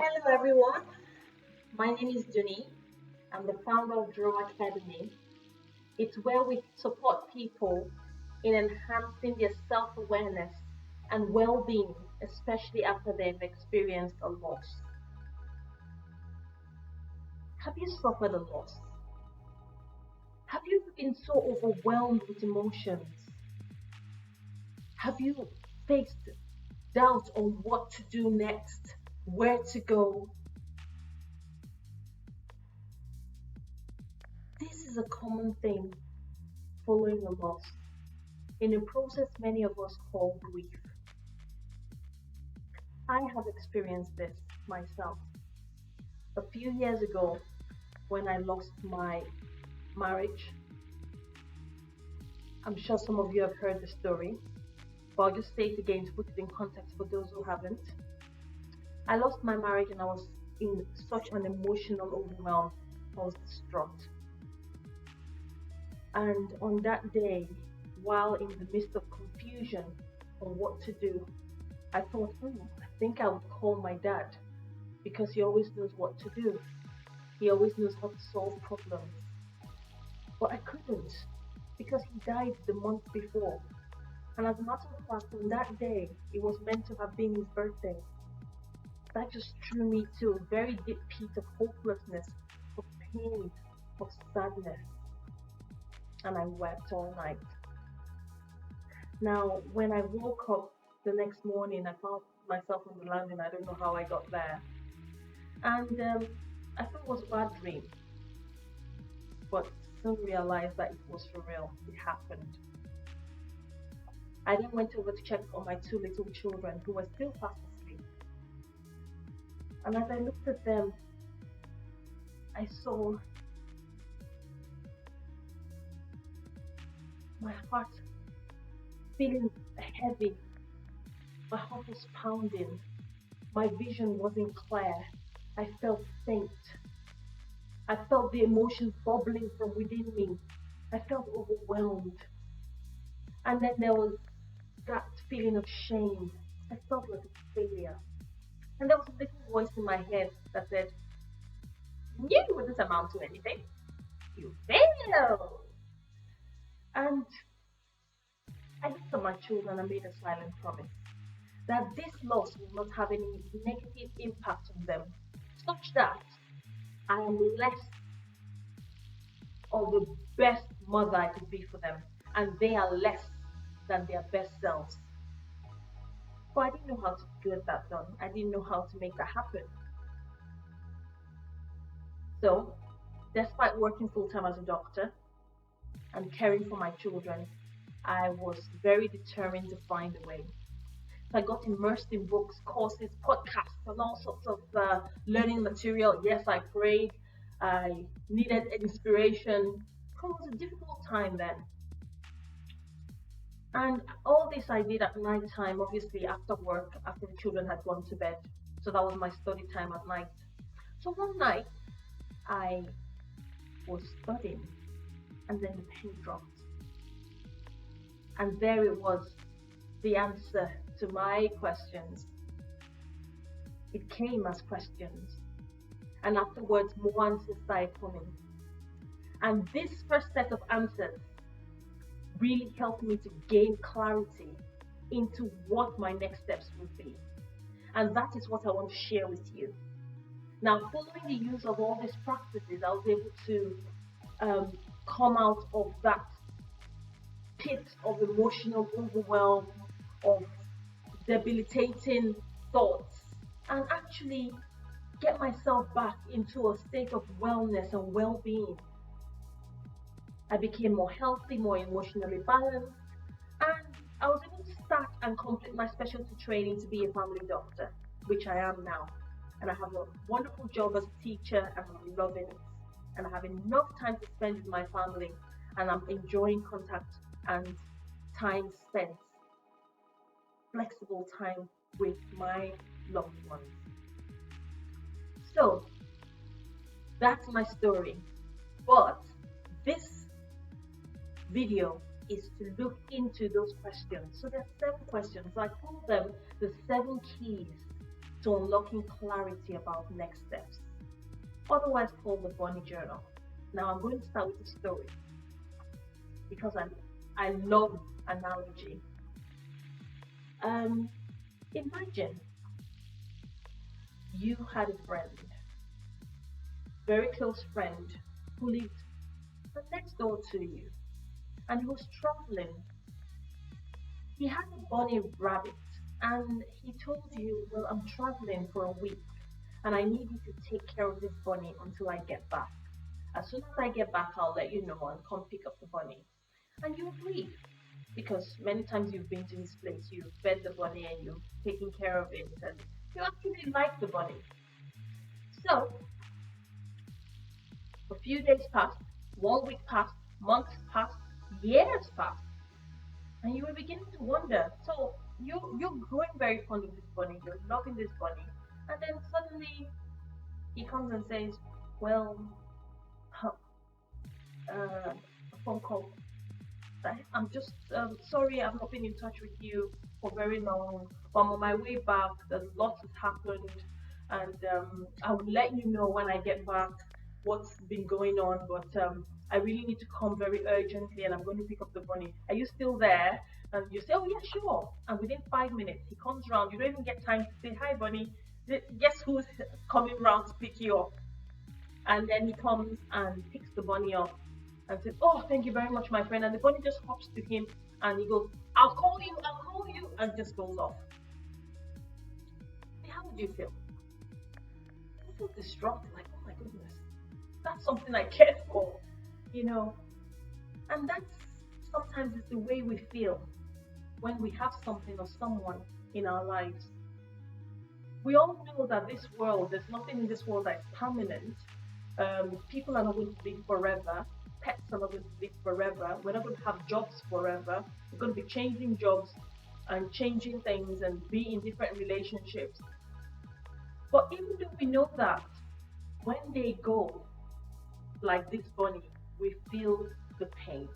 Hello everyone, my name is Jenny. I'm the founder of Draw Academy. It's where we support people in enhancing their self-awareness and well-being, especially after they've experienced a loss. Have you suffered a loss? Have you been so overwhelmed with emotions? Have you faced doubt on what to do next, where to go? This is a common thing following a loss. In a process many of us call grief. I have experienced this myself. A few years ago, when I lost my marriage, I'm sure some of you have heard the story, but I'll just say it again to put it in context for those who haven't. I lost my marriage and I was in such an emotional overwhelm. I was distraught. And on that day, while in the midst of confusion on what to do, I thought, I think I would call my dad because he always knows what to do. He always knows how to solve problems. But I couldn't because he died the month before. And as a matter of fact, on that day, it was meant to have been his birthday. That just threw me to a very deep pit of hopelessness, of pain, of sadness. And I wept all night. Now, when I woke up the next morning, I found myself on the landing. I don't know how I got there. And I thought it was a bad dream, but soon realized that it was for real. It happened. I then went over to check on my two little children who were still fast asleep. And as I looked at them, I saw my heart feeling heavy. My heart was pounding. My vision wasn't clear. I felt faint. I felt the emotions bubbling from within me. I felt overwhelmed. And then there was that feeling of shame. I felt like a failure. And there was a little voice in my head that said, you wouldn't amount to anything. You failed. And I looked at my children and made a silent promise that this loss will not have any negative impact on them, such that I am less of the best mother I could be for them, and they are less than their best selves. But I didn't know how to get that done. I didn't know how to make that happen. So, despite working full time as a doctor and caring for my children, I was very determined to find a way. So I got immersed in books, courses, podcasts, and all sorts of learning material. Yes, I prayed. I needed inspiration. It was a difficult time then. And all this I did at night time, obviously after work, after the children had gone to bed. So that was my study time at night. So one night, I was studying, and then the pen dropped. And there it was, the answer to my questions. It came as questions. And afterwards, more answers started coming. And this first set of answers really helped me to gain clarity into what my next steps would be. And that is what I want to share with you. Now, following the use of all these practices, I was able to come out of that pit of emotional overwhelm, of debilitating thoughts, and actually get myself back into a state of wellness and well-being. I became more healthy, more emotionally balanced, and I was able to start and complete my specialty training to be a family doctor, which I am now. And I have a wonderful job as a teacher, and I'm loving it. And I have enough time to spend with my family, and I'm enjoying contact and time spent, flexible time with my loved ones. So that's my story. But this video is to look into those questions. So there are 7 questions. I call them the 7 keys to unlocking clarity about next steps, otherwise called the bunny journal. Now I'm going to start with a story because I love analogy. Um, Imagine you had a friend, very close friend, who lived next door to you, and he was traveling. He had a bunny rabbit, and he told you, "Well, I'm traveling for a week, and I need you to take care of this bunny until I get back. As soon as I get back, I'll let you know and come pick up the bunny." And you agreed because many times you've been to his place, you've fed the bunny and you've taken care of it, and you actually like the bunny. So a few days passed, 1 week passed, months passed, years passed, and you were beginning to wonder. So you're growing very fond of this bunny, you're loving this bunny, and then suddenly he comes and says, "Well, huh, a phone call. I'm just sorry I've not been in touch with you for very long. But I'm on my way back. There's lots has happened, and I will let you know when I get back what's been going on. But I really need to come very urgently, and I'm going to pick up the bunny. Are you still there?" And you say, "Oh yeah, sure." And within 5 minutes, he comes around. You don't even get time to say, "Hi, bunny. Guess who's coming round to pick you up?" And then he comes and picks the bunny up and says, "Oh, thank you very much, my friend." And the bunny just hops to him and he goes, I'll call you," and just goes off. How would you feel? You feel distraught, like, "Oh my goodness, that's something I cared for, you know?" And that's sometimes is the way we feel when we have something or someone in our lives. We all know that this world, there's nothing in this world that's permanent. People are not going to live forever. Pets are not going to live forever. We're not going to have jobs forever. We're going to be changing jobs and changing things and be in different relationships. But even though we know that, when they go, like this bunny, we feel the pain.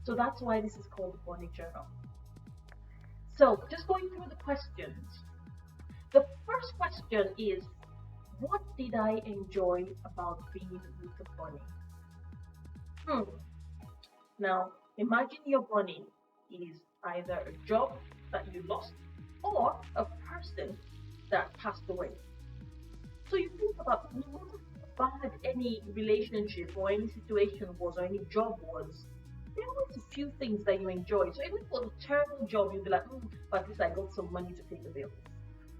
So that's why this is called the bunny journal. So just going through the questions. The first question is, what did I enjoy about being with the bunny? Hmm. Now, imagine your bunny is either a job that you lost or a person that passed away. So you think about no matter how bad any relationship or any situation was or any job was, there are always a few things that you enjoy. So even for the terrible job, you'll be like, but at least I got some money to pay the bills.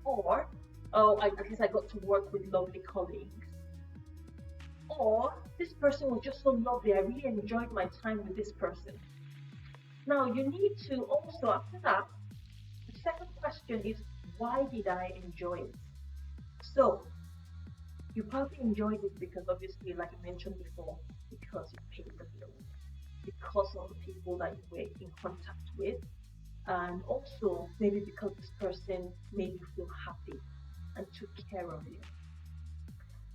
Or, oh, at least I got to work with lovely colleagues. Or, this person was just so lovely, I really enjoyed my time with this person. Now, you need to also, after that, the second question is, why did I enjoy it? So, you probably enjoyed it because obviously, like I mentioned before, because you paid the bills, because of the people that you were in contact with, and also maybe because this person made you feel happy and took care of you.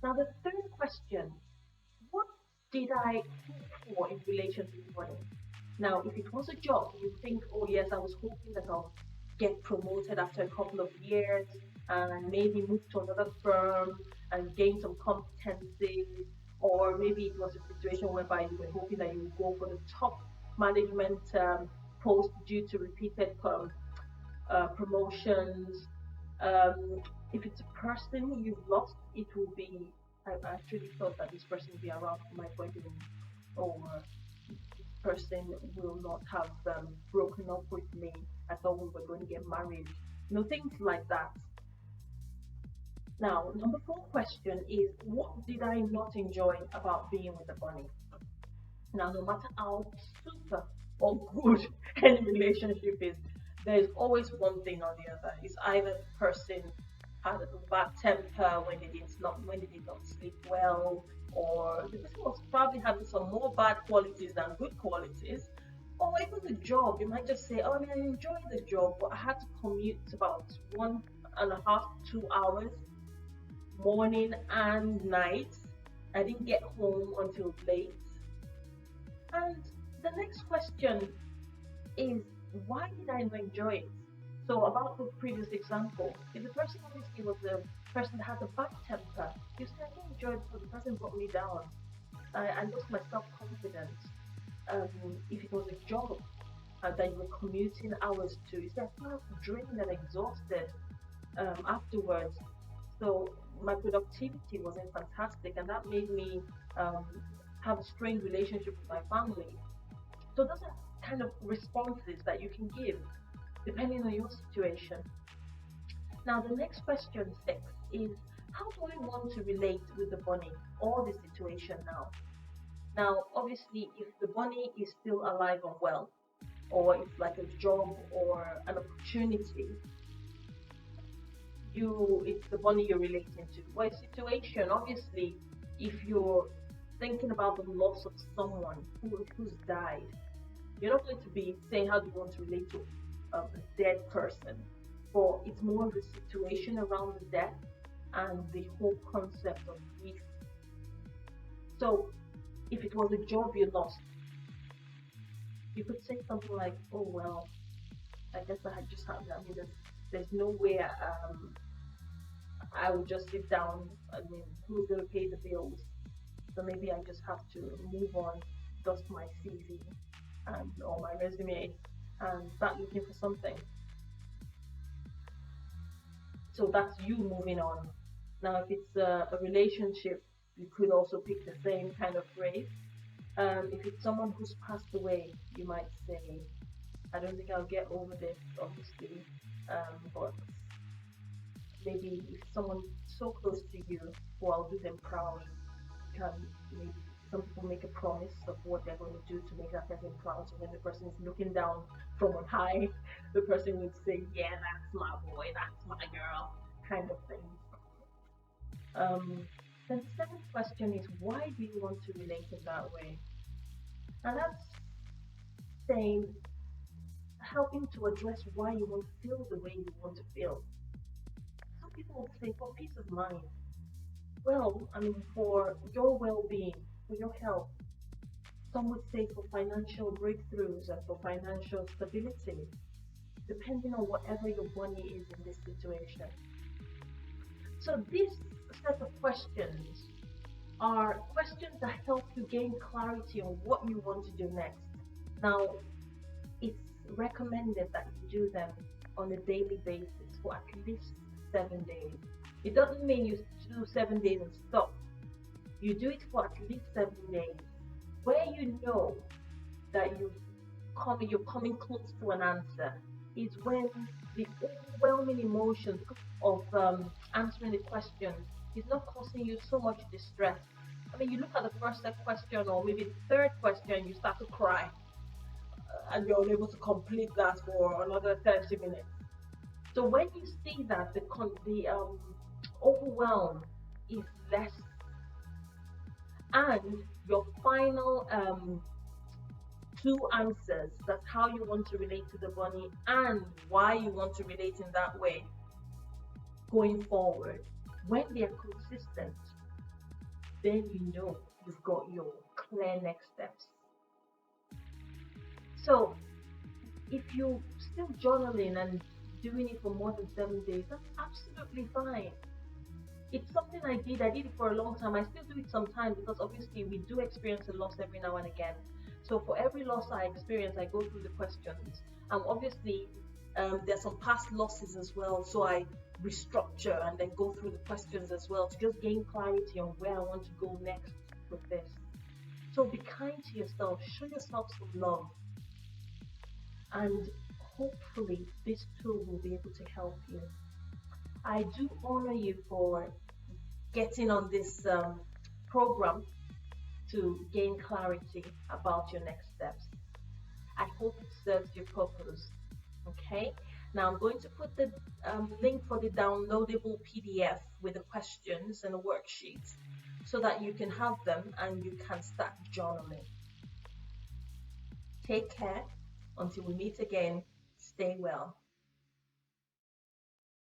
Now, the third question, what did I hope for in relation to money? Now, if it was a job, you think, "Oh yes, I was hoping that I'll get promoted after a couple of years and maybe move to another firm and gain some competencies." Or maybe it was a situation whereby you were hoping that you would go for the top management post due to repeated promotions. If it's a person you've lost, it will be, I actually thought that this person would be around for my wedding, or this person will not have broken up with me. I thought we were going to get married. Things like that. Now, number four question is, what did I not enjoy about being with a bunny? Now, no matter how super or good any relationship is, there is always one thing or the other. It's either the person had a bad temper when they did not sleep well, or the person was probably having some more bad qualities than good qualities, or even the job. You might just say, "Oh, I mean, I enjoy the job, but I had to commute about 1.5 to 2 hours, morning and night. I didn't get home until late." And the next question is, why did I not enjoy it? So about the previous example, if the person obviously was a person that had a bad temper, you say, I didn't enjoy it because the person brought me down. I lost my self-confidence. If it was a job that you were commuting hours to, you say, I felt drained and exhausted afterwards. So my productivity wasn't fantastic, and that made me um, have a strained relationship with my family. So those are kind of responses that you can give depending on your situation. Now, the next question, six, is how do I want to relate with the bunny or the situation now? Now, obviously, if the bunny is still alive and well, or it's like a job or an opportunity, it's the bunny you're relating to. Well, a situation, obviously, if you're thinking about the loss of someone who's died, you're not going to be saying how do you want to relate to a dead person, but it's more of the situation around the death and the whole concept of grief. So if it was a job you lost, you could say something like, "Oh well, I guess I had just had that. I mean, there's no way I would just sit down. I mean, who's going to pay the bills? So maybe I just have to move on, dust my CV and or my resume, and start looking for something." So that's you moving on. Now, if it's a relationship, you could also pick the same kind of phrase. If it's someone who's passed away, you might say, I don't think I'll get over this, obviously, but maybe if someone so close to you, well, I'll do them proud. Can maybe some people make a promise of what they're going to do to make that person proud. So when the person is looking down from on high, the person would say, "Yeah, that's my boy, that's my girl," kind of thing. Then the second question is, why do you want to relate in that way? And that's saying, helping to address why you want to feel the way you want to feel. Some people would say, for peace of mind. Well, I mean, for your well being, for your health. Some would say for financial breakthroughs and for financial stability, depending on whatever your money is in this situation. So, this set of questions are questions that help you gain clarity on what you want to do next. Now, it's recommended that you do them on a daily basis for at least 7 days. It doesn't mean you do 7 days and stop. You do it for at least 7 days, where you know that you're coming close to an answer is when the overwhelming emotions of answering the question is not causing you so much distress. I mean, you look at the first question or maybe the third question, you start to cry, and you're unable to complete that for another 30 minutes. So when you see that the overwhelm is less, and your final two answers, that's how you want to relate to the bunny and why you want to relate in that way going forward, when they are consistent, then you know you've got your clear next steps. So if you're still journaling and doing it for more than 7 days, that's absolutely fine. It's something I did it for a long time. I still do it sometimes because obviously we do experience a loss every now and again. So for every loss I experience, I go through the questions. And obviously, there's some past losses as well. So I restructure and then go through the questions as well to just gain clarity on where I want to go next with this. So be kind to yourself, show yourself some love, and hopefully this tool will be able to help you. I do honor you for getting on this program to gain clarity about your next steps. I hope it serves your purpose. Okay, now I'm going to put the link for the downloadable PDF with the questions and the worksheets so that you can have them and you can start journaling. Take care. Until we meet again, stay well.